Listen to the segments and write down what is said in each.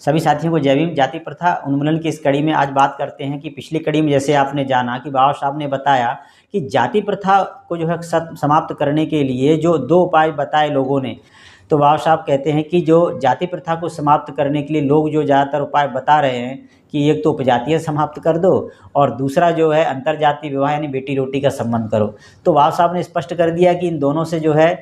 सभी साथियों को जय भीम। जाति प्रथा उन्मूलन की इस कड़ी में आज बात करते हैं कि पिछली कड़ी में जैसे आपने जाना कि बाबा साहब ने बताया कि जाति प्रथा को जो है समाप्त करने के लिए जो 2 उपाय बताए लोगों ने। तो बाबा साहब कहते हैं कि जो जाति प्रथा को समाप्त करने के लिए लोग जो ज़्यादातर उपाय बता रहे हैं कि एक तो उपजातीय समाप्त कर दो और दूसरा जो है अंतरजातीय विवाह यानी बेटी रोटी का संबंध करो। तो बाबा साहब ने स्पष्ट कर दिया कि इन दोनों से जो है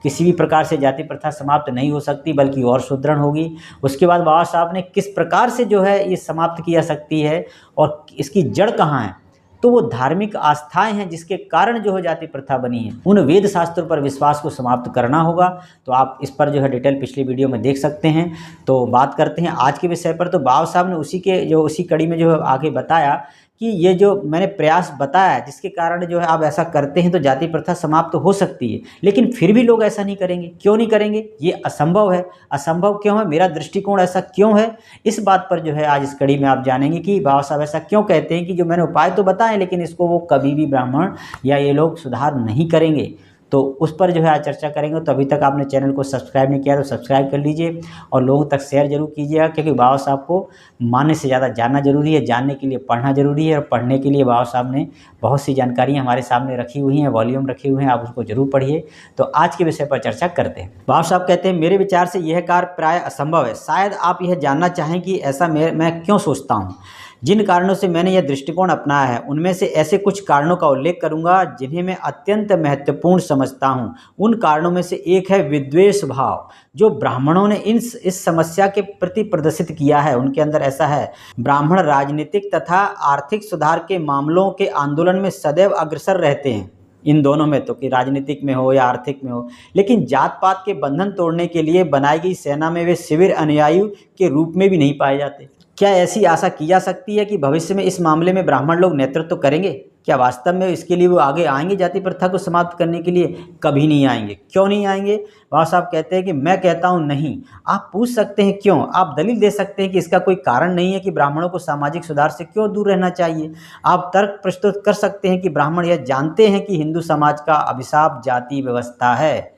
किसी भी प्रकार से जाति प्रथा समाप्त नहीं हो सकती बल्कि और सुदृढ़ होगी। उसके बाद बाबा साहब ने किस प्रकार से जो है ये समाप्त की जा सकती है और इसकी जड़ कहाँ है, तो वो धार्मिक आस्थाएं हैं जिसके कारण जो है जाति प्रथा बनी है। उन वेद शास्त्रों पर विश्वास को समाप्त करना होगा। तो आप इस पर जो है डिटेल पिछली वीडियो में देख सकते हैं। तो बात करते हैं आज के विषय पर। तो बाबा साहब ने उसी कड़ी में जो है आगे बताया कि ये जो मैंने प्रयास बताया जिसके कारण जो है आप ऐसा करते हैं तो जाति प्रथा समाप्त हो सकती है, लेकिन फिर भी लोग ऐसा नहीं करेंगे। क्यों नहीं करेंगे? ये असंभव है। असंभव क्यों है? मेरा दृष्टिकोण ऐसा क्यों है? इस बात पर जो है आज इस कड़ी में आप जानेंगे कि बाबा साहब ऐसा क्यों कहते हैं कि जो मैंने उपाय तो बताए लेकिन इसको वो कभी भी ब्राह्मण या ये लोग सुधार नहीं करेंगे। तो उस पर जो है आज चर्चा करेंगे। तो अभी तक आपने चैनल को सब्सक्राइब नहीं किया तो सब्सक्राइब कर लीजिए और लोगों तक शेयर जरूर कीजिएगा, क्योंकि बाबा साहब को मानने से ज़्यादा जानना जरूरी है। जानने के लिए पढ़ना जरूरी है और पढ़ने के लिए बाबा साहब ने बहुत सी जानकारी हमारे सामने रखी हुई हैं, वॉल्यूम रखे हुए हैं, आप उसको जरूर पढ़िए। तो आज के विषय पर चर्चा करते हैं। बाबा साहब कहते हैं, मेरे विचार से यह कार्य प्राय असंभव है। शायद आप यह जानना चाहें कि ऐसा मैं क्यों सोचता हूँ। जिन कारणों से मैंने यह दृष्टिकोण अपनाया है उनमें से ऐसे कुछ कारणों का उल्लेख करूंगा जिन्हें मैं अत्यंत महत्वपूर्ण समझता हूं। उन कारणों में से एक है विद्वेष भाव जो ब्राह्मणों ने इस समस्या के प्रति प्रदर्शित किया है। उनके अंदर ऐसा है, ब्राह्मण राजनीतिक तथा आर्थिक सुधार के मामलों के आंदोलन में सदैव अग्रसर रहते हैं, इन दोनों में तो कि राजनीतिक में हो या आर्थिक में हो, लेकिन जात पात के बंधन तोड़ने के लिए बनाई गई सेना में वे शिविर अनुयायी के रूप में भी नहीं पाए जाते। क्या ऐसी आशा की जा सकती है कि भविष्य में इस मामले में ब्राह्मण लोग नेतृत्व करेंगे? क्या वास्तव में इसके लिए वो आगे आएंगे जाति प्रथा को समाप्त करने के लिए? कभी नहीं आएंगे। क्यों नहीं आएंगे? बाबा साहब कहते हैं कि मैं कहता हूं नहीं। आप पूछ सकते हैं क्यों, आप दलील दे सकते हैं कि इसका कोई कारण नहीं है कि ब्राह्मणों को सामाजिक सुधार से क्यों दूर रहना चाहिए। आप तर्क प्रस्तुत कर सकते हैं कि ब्राह्मण यह जानते हैं कि हिंदू समाज का अभिशाप जाति व्यवस्था है।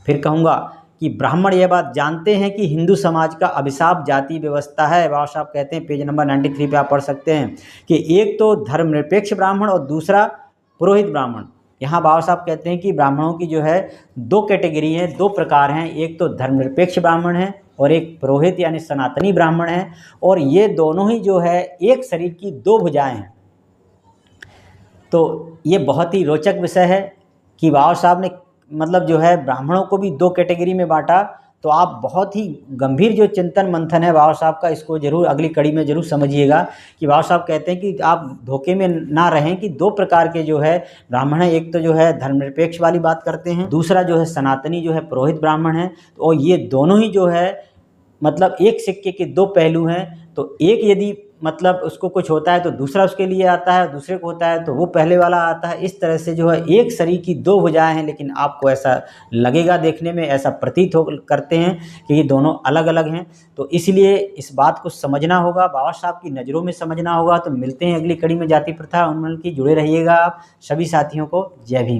फिर कहूँगा कि ब्राह्मण यह बात जानते हैं कि हिंदू समाज का अभिशाप जाति व्यवस्था है। बाबा साहब कहते हैं, पेज नंबर 93 पे आप पढ़ सकते हैं कि एक तो धर्मनिरपेक्ष ब्राह्मण और दूसरा पुरोहित ब्राह्मण। यहाँ बाबा साहब कहते हैं कि ब्राह्मणों की जो है 2 कैटेगरी है, 2 प्रकार हैं। एक तो धर्मनिरपेक्ष ब्राह्मण है और एक पुरोहित यानी सनातनी ब्राह्मण है, और ये दोनों ही जो है एक शरीर की 2 भुजाएं हैं। तो ये बहुत ही रोचक विषय है कि बाबा साहब ने मतलब जो है ब्राह्मणों को भी 2 कैटेगरी में बांटा। तो आप बहुत ही गंभीर जो चिंतन मंथन है बाबा साहब का, इसको जरूर अगली कड़ी में जरूर समझिएगा कि बाबा साहब कहते हैं कि आप धोखे में ना रहें कि 2 प्रकार के जो है ब्राह्मण है। एक तो जो है धर्मनिरपेक्ष वाली बात करते हैं, दूसरा जो है सनातनी जो है पुरोहित ब्राह्मण है। और ये दोनों ही जो है मतलब एक सिक्के के 2 पहलू हैं। तो एक यदि मतलब उसको कुछ होता है तो दूसरा उसके लिए आता है, दूसरे को होता है तो वो पहले वाला आता है। इस तरह से जो है एक शरीर की 2 भुजाएं हैं, लेकिन आपको ऐसा लगेगा, देखने में ऐसा प्रतीत करते हैं कि ये दोनों अलग अलग हैं। तो इसलिए इस बात को समझना होगा, बाबा साहब की नज़रों में समझना होगा। तो मिलते हैं अगली कड़ी में जाति प्रथा उन्मूलन की। जुड़े रहिएगा आप। सभी साथियों को जय भीम।